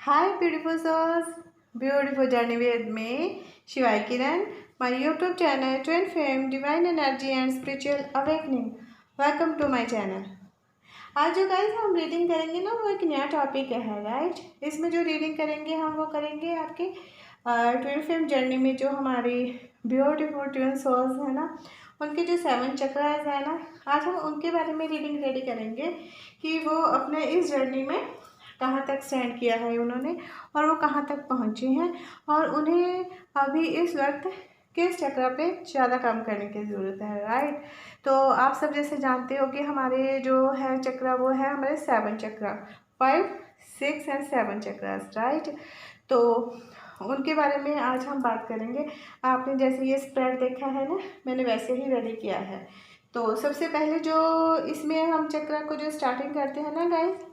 Hi, beautiful souls. Beautiful journey with me, Shivai Kiran. My YouTube channel, Twin Fame, Divine Energy and Spiritual Awakening. Welcome to my channel. आज जो guys हम reading करेंगे ना वो एक नया topic है राइट। इसमें जो रीडिंग करेंगे हम वो करेंगे आपके ट्विन फ्लेम जर्नी में जो हमारी ब्यूटीफुल ट्विन सोल्स है ना, उनके जो 7 चक्रास है ना, आज हम उनके बारे में रीडिंग रेडी करेंगे कि वो अपने इस जर्नी में कहाँ तक स्टैंड किया है उन्होंने और वो कहाँ तक पहुँचे हैं और उन्हें अभी इस वक्त किस चक्र पे ज़्यादा काम करने की ज़रूरत है राइट। तो आप सब जैसे जानते हो कि हमारे जो है चक्र वो है हमारे 7 चक्र, 5, 6 एंड 7 चक्रास राइट। तो उनके बारे में आज हम बात करेंगे। आपने जैसे ये स्प्रेड देखा है ना, मैंने वैसे ही रेडी किया है। तो सबसे पहले जो इसमें हम चक्र को जो स्टार्टिंग करते हैं ना गाइस,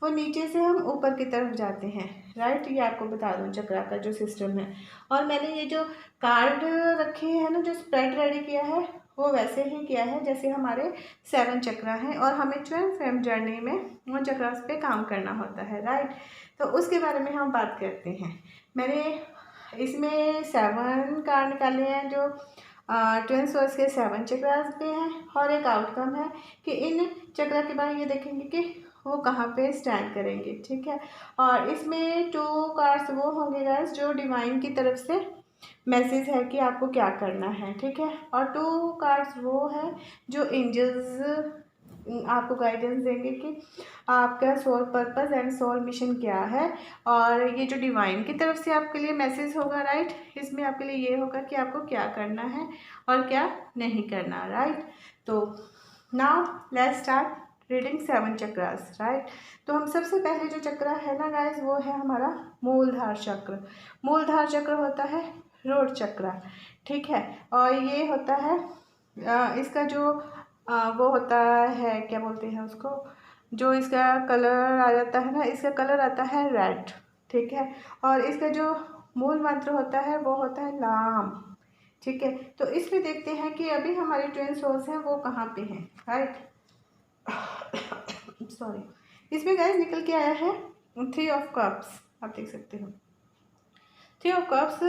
वो नीचे से हम ऊपर की तरफ जाते हैं राइट। ये आपको बता दूं चक्र का जो सिस्टम है। और मैंने ये जो कार्ड रखे हैं ना, जो स्प्रेड रेडी किया है वो वैसे ही किया है जैसे हमारे 7 चक्र हैं और हमें ट्विन फ्लेम जर्नी में उन चक्रास पे काम करना होता है राइट। तो उसके बारे में हम बात करते हैं। मैंने इसमें 7 कार्ड निकाले हैं जो ट्विन सोर्स के 7 चक्रास पे हैं और एक आउटकम है कि इन चक्र के बाद ये देखेंगे कि वो कहाँ पे स्टैंड करेंगे, ठीक है। और इसमें 2 कार्ड्स वो होंगे गाइस जो डिवाइन की तरफ से मैसेज है कि आपको क्या करना है, ठीक है। और 2 कार्ड्स वो हैं जो एंजल्स आपको गाइडेंस देंगे कि आपका soul purpose and soul mission क्या है। और ये जो डिवाइन की तरफ से आपके लिए मैसेज होगा राइट, इसमें आपके लिए ये होगा कि आपको क्या करना है और क्या नहीं करना राइट। तो now let's start reading 7 chakras right. तो हम सबसे पहले जो चक्र है ना गाइस वो है हमारा मूलधार चक्र। मूलधार चक्र होता है रोड चक्र, ठीक है। और ये होता है इसका जो वो होता है, क्या बोलते हैं उसको, जो इसका कलर आ जाता है ना, इसका कलर आता है रेड, ठीक है। और इसका जो मूल मंत्र होता है वो होता है लाम, ठीक है। तो इसमें देखते हैं कि अभी हमारे ट्विन सोल्स हैं वो कहाँ पे हैं राइट। सॉरी, इसमें गाइस निकल के आया है 3 ऑफ कप्स, आप देख सकते हो 3 ऑफ कप्स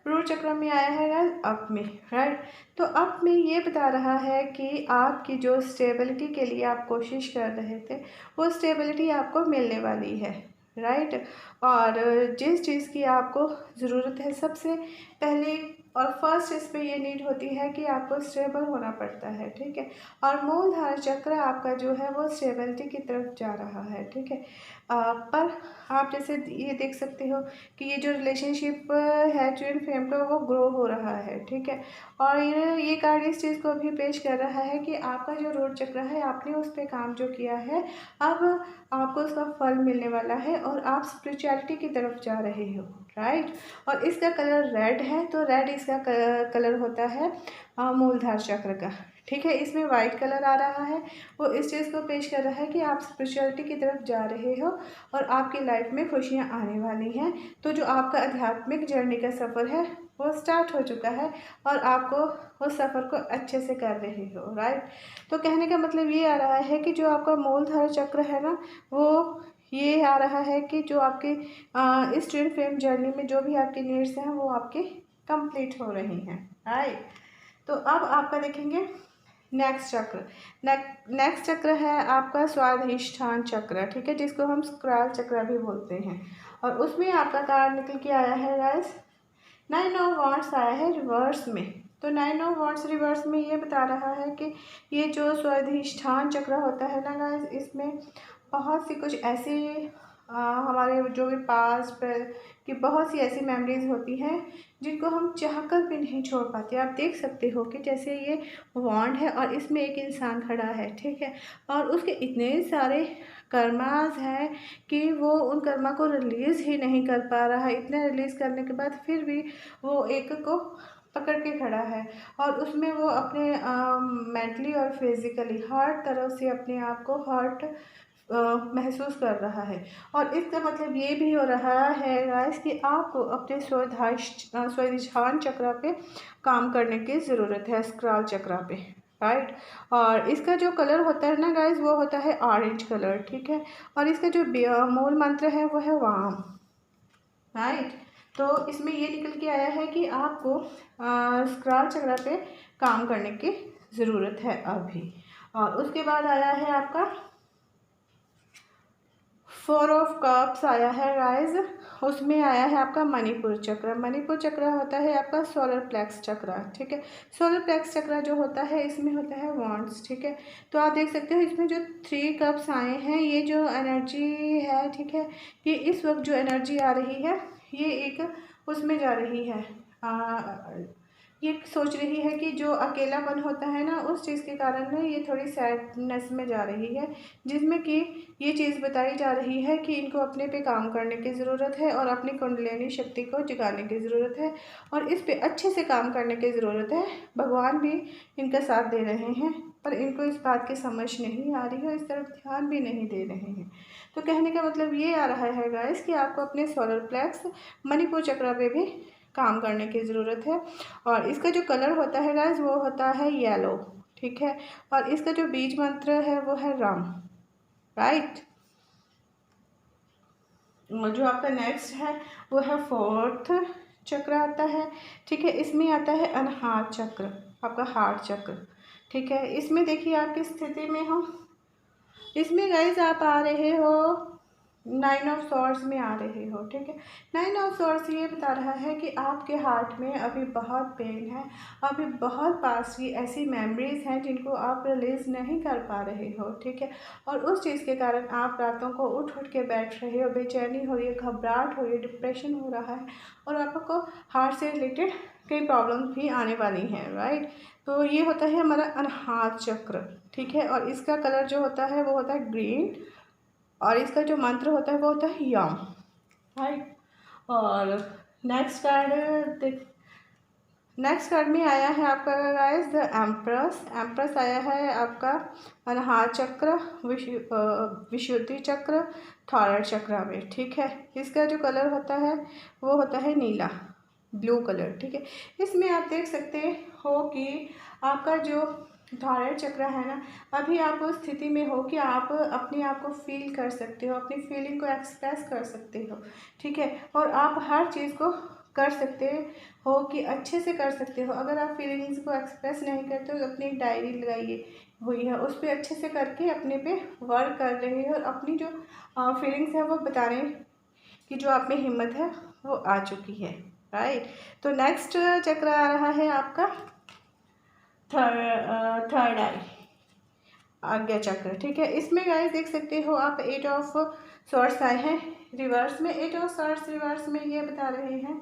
रूट चक्र में आया है गाइस अप में राइट। तो अप में ये बता रहा है कि आपकी जो स्टेबिलिटी के लिए आप कोशिश कर रहे थे वो स्टेबिलिटी आपको मिलने वाली है राइट। और जिस चीज़ की आपको ज़रूरत है सबसे पहले और फर्स्ट इस पे ये नीड होती है कि आपको स्टेबल होना पड़ता है, ठीक है। और मूलधार चक्र आपका जो है वो स्टेबिलिटी की तरफ जा रहा है, ठीक है। पर आप जैसे ये देख सकते हो कि ये जो रिलेशनशिप है ट्विन फ्लेम का वो ग्रो हो रहा है, ठीक है। और ये कार्ड इस चीज़ को भी पेश कर रहा है कि आपका जो रोड चक्र है आपने उस पर काम जो किया है अब आपको उसका फल मिलने वाला है और आप स्पिरिचुअलिटी की तरफ जा रहे हो राइट। और इसका कलर रेड है, तो रेड इसका कलर होता है मूलधार चक्र का, ठीक है। इसमें वाइट कलर आ रहा है, वो इस चीज़ को पेश कर रहा है कि आप स्पिरिचुअलिटी की तरफ जा रहे हो और आपकी लाइफ में खुशियाँ आने वाली हैं। तो जो आपका आध्यात्मिक जर्नी का सफ़र है वो स्टार्ट हो चुका है और आपको उस सफ़र को अच्छे से कर रहे हो राइट। तो कहने का मतलब ये आ रहा है कि जो आपका मूलधार चक्र है ना, वो ये आ रहा है कि जो आपके इस ट्विन फ्लेम जर्नी में जो भी आपकी नीड्स हैं वो आपकी कंप्लीट हो रही हैं राइट। तो अब आपका देखेंगे नेक्स्ट चक्र। नेक्स्ट चक्र है आपका स्वाधिष्ठान चक्र, ठीक है, जिसको हम स्क्रल चक्र भी बोलते हैं। और उसमें आपका कार्ड निकल के आया है गाइस 9 ऑफ वांड्स आया है रिवर्स में। तो 9 ऑफ वांड्स रिवर्स में ये बता रहा है कि ये जो स्वाधिष्ठान चक्र होता है ना गाइस, इसमें बहुत सी कुछ ऐसी हमारे जो भी पास्ट की बहुत सी ऐसी मेमोरीज होती हैं जिनको हम चाहकर भी नहीं छोड़ पाते। आप देख सकते हो कि जैसे ये वॉन्ड है और इसमें एक इंसान खड़ा है, ठीक है। और उसके इतने सारे कर्मास हैं कि वो उन कर्मा को रिलीज़ ही नहीं कर पा रहा है। इतने रिलीज़ करने के बाद फिर भी वो एक को पकड़ के खड़ा है और उसमें वो अपने मेंटली और फिजिकली हर तरह से अपने आप को हर्ट महसूस कर रहा है। और इसका मतलब ये भी हो रहा है गाइस कि आपको अपने स्वाधिष्ठान चक्र पे काम करने की ज़रूरत है, स्क्रल चक्र पे राइट। और इसका जो कलर होता है ना गाइस वो होता है ऑरेंज कलर, ठीक है। और इसका जो मूल मंत्र है वो है वाम, राइट। तो इसमें ये निकल के आया है कि आपको स्क्रॉल चक्र पे काम करने की ज़रूरत है अभी। और उसके बाद आया है आपका 4 ऑफ कप्स आया है गाइस। उसमें आया है आपका मणिपुर चक्र। मणिपुर चक्र होता है आपका सोलर प्लेक्स चक्र, ठीक है। सोलर प्लेक्स चक्र जो होता है इसमें होता है वांड्स, ठीक है। तो आप देख सकते हो इसमें जो 3 कप्स आए हैं, ये जो एनर्जी है, ठीक है, ये इस वक्त जो एनर्जी आ रही है ये एक उसमें जा रही है, ये सोच रही है कि जो अकेलापन होता है ना, उस चीज़ के कारण ना ये थोड़ी सैडनेस में जा रही है, जिसमें कि ये चीज़ बताई जा रही है कि इनको अपने पे काम करने की ज़रूरत है और अपनी कुंडलिनी शक्ति को जगाने की ज़रूरत है और इस पे अच्छे से काम करने की ज़रूरत है। भगवान भी इनका साथ दे रहे हैं, पर इनको इस बात की समझ नहीं आ रही है, इस तरफ ध्यान भी नहीं दे रहे हैं। तो कहने का मतलब ये आ रहा है गाइस कि आपको अपने सोलर प्लेक्स मणिपुर चक्र पे भी काम करने की ज़रूरत है। और इसका जो कलर होता है गाइस वो होता है येलो, ठीक है। और इसका जो बीज मंत्र है वो है राम, राइट। जो आपका नेक्स्ट है वो है 4th चक्र आता है, ठीक है। इसमें आता है अनाहत चक्र, आपका हार्ट चक्र, ठीक है। इसमें देखिए आप किस स्थिति में हो। इसमें गाइस आप आ रहे हो 9 ऑफ सॉर्ड्स में आ रहे हो, ठीक है। 9 ऑफ सॉर्ड्स ये बता रहा है कि आपके हार्ट में अभी बहुत पेन है, अभी बहुत पास की ऐसी मेमोरीज हैं जिनको आप रिलीज़ नहीं कर पा रहे हो, ठीक है। और उस चीज़ के कारण आप रातों को उठ उठ के बैठ रहे हो, बेचैनी हो रही है, घबराहट हो रही है, डिप्रेशन हो रहा है और आपको हार्ट से रिलेटेड कई प्रॉब्लम्स भी आने वाली हैं, राइट। तो ये होता है हमारा अनाहत चक्र, ठीक है। और इसका कलर जो होता है वो होता है ग्रीन और इसका जो मंत्र होता है वो होता है यम, राइट। और नेक्स्ट कार्ड में आया है आपका गाइस द एम्प्रेस। एम्प्रेस आया है आपका अनाहत चक्र, विशुद्धि चक्र, थॉयराइड चक्र में, ठीक है। इसका जो कलर होता है वो होता है नीला, ब्लू कलर, ठीक है। इसमें आप देख सकते हो कि आपका जो थॉयराइड चक्र है ना, अभी आप उस स्थिति में हो कि आप अपने आप को फील कर सकते हो, अपनी फीलिंग को एक्सप्रेस कर सकते हो, ठीक है। और आप हर चीज़ को कर सकते हो कि अच्छे से कर सकते हो। अगर आप फीलिंग्स को एक्सप्रेस नहीं करते हो तो अपनी एक डायरी लगाइए हुई है, उस पर अच्छे से करके अपने पे वर्क कर रहे हो और अपनी जो फीलिंग्स है वो बता रहे हैं कि जो आप में हिम्मत है वो आ चुकी है, राइट। तो नेक्स्ट चक्र आ रहा है आपका थर्ड आई, आज्ञा चक्र, ठीक है। इसमें गाइस देख सकते हो आप 8 ऑफ सॉर्ड्स आए हैं रिवर्स में। 8 ऑफ सॉर्ड्स रिवर्स में ये बता रहे हैं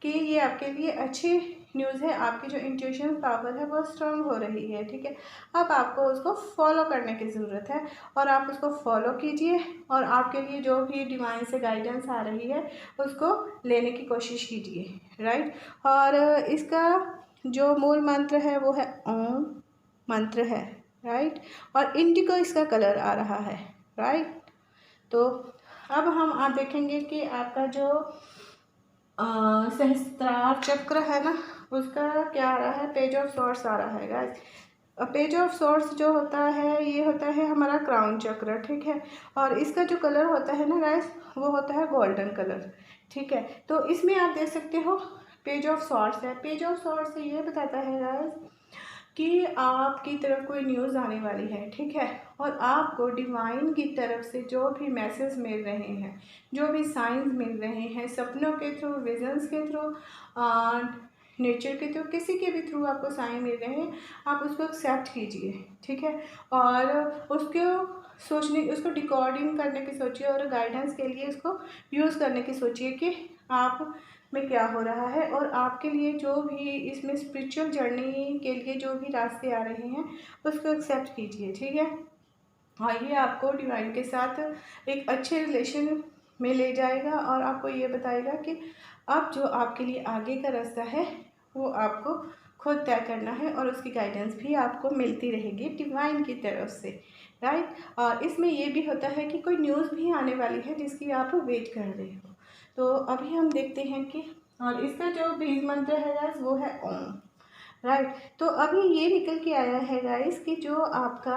कि ये आपके लिए अच्छी न्यूज़ है, आपकी जो इंट्यूशन पावर है वो स्ट्रांग हो रही है, ठीक है। अब आपको उसको फॉलो करने की ज़रूरत है और आप उसको फॉलो कीजिए और आपके लिए जो भी डिवाइन से गाइडेंस आ रही है उसको लेने की कोशिश कीजिए, राइट। और इसका जो मूल मंत्र है वो है ओम मंत्र है, राइट। और इंडिगो इसका कलर आ रहा है, राइट। तो अब हम आप देखेंगे कि आपका जो सहस्त्रार चक्र है ना, उसका क्या आ रहा है, पेज ऑफ सॉर्ड्स आ रहा है गाइस। पेज ऑफ सॉर्ड्स जो होता है ये होता है हमारा क्राउन चक्र, ठीक है। और इसका जो कलर होता है ना गाइस वो होता है गोल्डन कलर, ठीक है। तो इसमें आप देख सकते हो पेज ऑफ सॉर्ड्स है। पेज ऑफ सॉर्ड्स से ये बताता है गाइस कि आपकी तरफ कोई न्यूज़ आने वाली है, ठीक है। और आपको डिवाइन की तरफ से जो भी मैसेज मिल रहे हैं, जो भी साइंस मिल रहे हैं, सपनों के थ्रू, विजन्स के थ्रू, नेचर के थ्रू, किसी के भी थ्रू आपको साइन मिल रहे हैं, आप उसको एक्सेप्ट कीजिए, ठीक है। और उसको डिकोडिंग करने की सोचिए और गाइडेंस के लिए उसको यूज़ करने की सोचिए कि आप में क्या हो रहा है और आपके लिए जो भी इसमें स्पिरिचुअल जर्नी के लिए जो भी रास्ते आ रहे हैं उसको एक्सेप्ट कीजिए, ठीक है। और ये आपको डिवाइन के साथ एक अच्छे रिलेशन में ले जाएगा और आपको ये बताएगा कि अब जो आपके लिए आगे का रास्ता है वो आपको खुद तय करना है और उसकी गाइडेंस भी आपको मिलती रहेगी डिवाइन की तरफ से, राइट। और इसमें ये भी होता है कि कोई न्यूज़ भी आने वाली है जिसकी आप वेट कर रहे हो। तो अभी हम देखते हैं कि और इसका जो बीज मंत्र है गाइस वो है ओम, राइट। तो अभी ये निकल के आया है गाइस कि जो आपका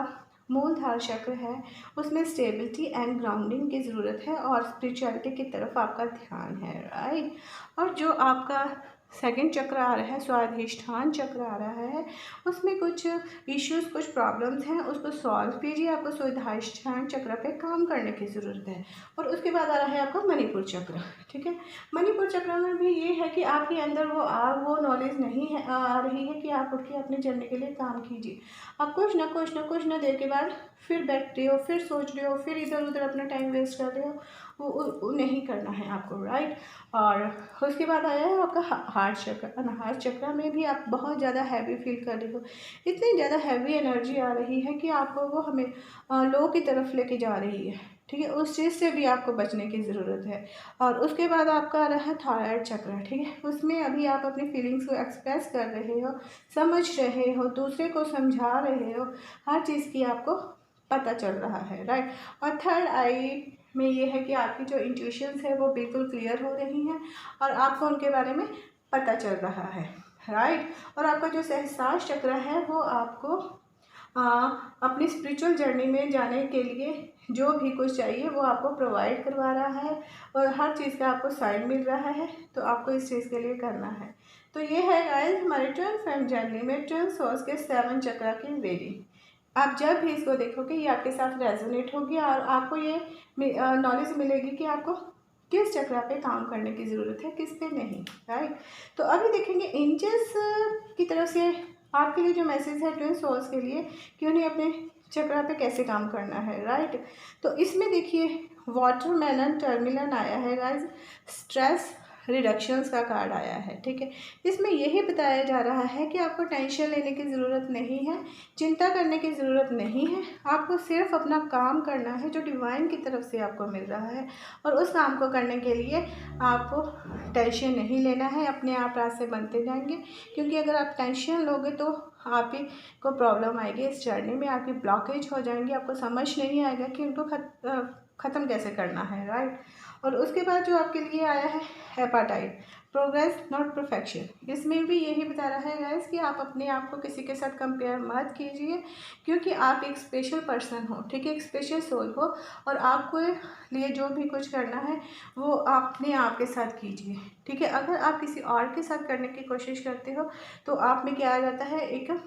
मूलधार चक्र है उसमें स्टेबिलिटी एंड ग्राउंडिंग की ज़रूरत है और स्पिरिचुअलिटी की तरफ आपका ध्यान है, राइट। और जो आपका सेकंड चक्र आ रहा है, स्वाधिष्ठान चक्र आ रहा है, उसमें कुछ इश्यूज, कुछ प्रॉब्लम्स हैं, उसको सॉल्व कीजिए। आपको स्वाधिष्ठान चक्र पे काम करने की ज़रूरत है। और उसके बाद आ रहा है आपका मणिपुर चक्र, ठीक है। मणिपुर चक्र में भी ये है कि आपके अंदर वो नॉलेज नहीं है, आ रही है कि आप उठ के अपने जर्नी के लिए काम कीजिए। आप कुछ ना देर के बाद फिर बैठते हो, फिर सोच रहे हो, फिर इधर उधर अपना टाइम वेस्ट कर रहे हो। वो नहीं करना है आपको, राइट। और उसके बाद आया है आपका हार्ट चक्र। अनाहत चक्र में भी आप बहुत ज़्यादा हैवी फील कर रहे हो, इतनी ज़्यादा हैवी एनर्जी आ रही है कि आपको वो हमें लो की तरफ लेके जा रही है, ठीक है। उस चीज़ से भी आपको बचने की ज़रूरत है। और उसके बाद आपका आ रहा है थायराइड चक्र, ठीक है। उसमें अभी आप अपनी फीलिंग्स को एक्सप्रेस कर रहे हो, समझ रहे हो, दूसरे को समझा रहे हो, हर चीज़ की आपको पता चल रहा है, राइट। और थर्ड आई में ये है कि आपकी जो इंट्यूशंस है वो बिल्कुल क्लियर हो रही हैं और आपको उनके बारे में पता चल रहा है, राइट। और आपका जो सहस्त्रार चक्र है वो आपको अपनी स्पिरिचुअल जर्नी में जाने के लिए जो भी कुछ चाहिए वो आपको प्रोवाइड करवा रहा है और हर चीज़ का आपको साइन मिल रहा है, तो आपको इस चीज़ के लिए करना है। तो ये है गाइस हमारे ट्विन फ्लेम जर्नी में ट्विन सोल्स के 7 चक्र की रीडिंग। आप जब भी इसको देखोगे ये आपके साथ रेजोनेट होगी और आपको ये नॉलेज मिलेगी कि आपको किस चक्र पे काम करने की ज़रूरत है, किस पे नहीं, राइट। तो अभी देखेंगे एंजल्स की तरफ से आपके लिए जो मैसेज है ट्विन सोल्स के लिए कि उन्हें अपने चक्र पे कैसे काम करना है, राइट। तो इसमें देखिए वाटरमेलन टर्मिलन आया है गाइस, स्ट्रेस रिडक्शंस का कार्ड आया है, ठीक है। इसमें यही बताया जा रहा है कि आपको टेंशन लेने की ज़रूरत नहीं है, चिंता करने की ज़रूरत नहीं है, आपको सिर्फ अपना काम करना है जो डिवाइन की तरफ से आपको मिल रहा है। और उस काम को करने के लिए आपको टेंशन नहीं लेना है, अपने आप रास्ते बनते जाएंगे। क्योंकि अगर आप टेंशन लोगे तो आप ही को प्रॉब्लम आएगी इस जर्नी में, आपकी ब्लॉकेज हो जाएंगी, आपको समझ नहीं आएगा कि उनको ख़त्म कैसे करना है, राइट। और उसके बाद जो आपके लिए आया है हेपाटाइट, प्रोग्रेस नॉट परफेक्शन। इसमें भी यही बता रहा है गाइस कि आप अपने आप को किसी के साथ कंपेयर मत कीजिए, क्योंकि आप एक स्पेशल पर्सन हो, ठीक है, एक स्पेशल सोल हो। और आपको लिए जो भी कुछ करना है वो अपने आप के साथ कीजिए, ठीक है। अगर आप किसी और के साथ करने की कोशिश करते हो तो आप में क्या आ जाता है, एक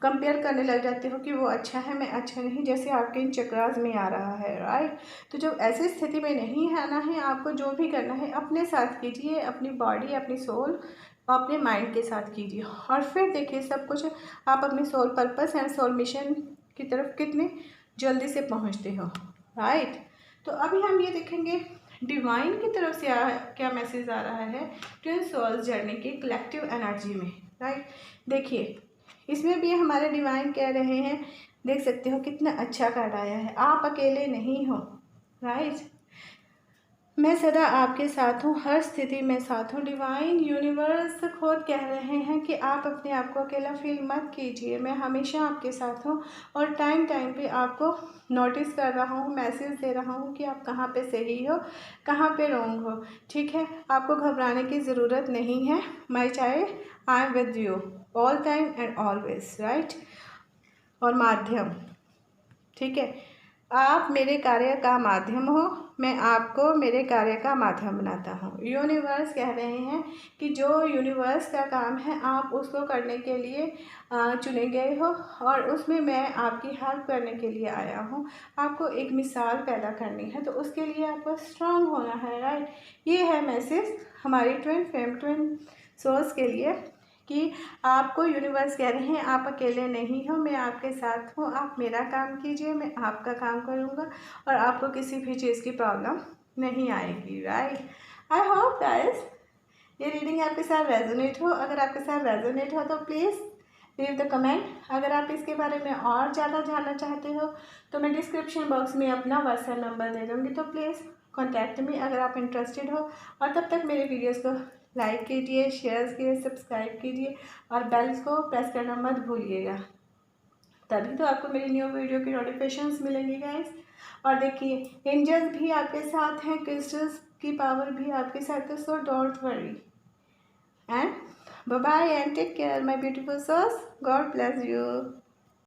कंपेयर करने लग जाते हो कि वो अच्छा है मैं अच्छा नहीं, जैसे आपके इन चक्रास में आ रहा है, राइट। तो जब ऐसी स्थिति में नहीं आना है, आपको जो भी करना है अपने साथ कीजिए, अपनी बॉडी, अपनी सोल, अपने माइंड के साथ कीजिए। और फिर देखिए सब कुछ आप अपने soul purpose and soul mission की तरफ कितने जल्दी से पहुंचते हो, राइट। तो अभी हम ये देखेंगे डिवाइन की तरफ से क्या मैसेज आ रहा है ट्विन सोल्स जर्नी की कलेक्टिव एनर्जी में, राइट। देखिए इसमें भी हमारे डिवाइन कह रहे हैं, देख सकते हो कितना अच्छा कार्ड आया है, आप अकेले नहीं हो, राइट। मैं सदा आपके साथ हूँ, हर स्थिति में साथ हूँ। डिवाइन यूनिवर्स खुद कह रहे हैं कि आप अपने आप को अकेला फील मत कीजिए, मैं हमेशा आपके साथ हूँ और टाइम टाइम पे आपको नोटिस कर रहा हूँ, मैसेज दे रहा हूँ कि आप कहाँ पे सही हो, कहाँ पे रॉन्ग हो, ठीक है। आपको घबराने की ज़रूरत नहीं है, my child I am with you all time and always, right. और माध्यम, ठीक है, आप मेरे कार्य का माध्यम हो, मैं आपको मेरे कार्य का माध्यम बनाता हूँ। यूनिवर्स कह रहे हैं कि जो यूनिवर्स का काम है आप उसको करने के लिए चुने गए हो और उसमें मैं आपकी हेल्प करने के लिए आया हूँ। आपको एक मिसाल पैदा करनी है तो उसके लिए आपको स्ट्रांग होना है, राइट। ये है मैसेज हमारी ट्विन सोल्स के लिए कि आपको यूनिवर्स कह रहे हैं आप अकेले नहीं हो, मैं आपके साथ हूँ, आप मेरा काम कीजिए, मैं आपका काम करूँगा और आपको किसी भी चीज़ की प्रॉब्लम नहीं आएगी, राइट। आई होप गाइस ये रीडिंग आपके साथ रेजोनेट हो। अगर आपके साथ रेजोनेट हो तो प्लीज़ लीव द कमेंट। अगर आप इसके बारे में और ज़्यादा जानना चाहते हो तो मैं डिस्क्रिप्शन बॉक्स में अपना व्हाट्सएप नंबर दे दूँगी, तो प्लीज़ कॉन्टैक्ट मी अगर आप इंटरेस्टेड हो। और तब तक मेरे वीडियोज़ को लाइक कीजिए, शेयर कीजिए, सब्सक्राइब कीजिए और बेल्स को प्रेस करना मत भूलिएगा, तभी तो आपको मेरी न्यू वीडियो की नोटिफिकेशंस मिलेंगी गाइस। और देखिए एंजल्स भी आपके साथ हैं, क्रिस्टल्स की पावर भी आपके साथ है, so don't worry and bye bye and take care my beautiful souls, God bless you.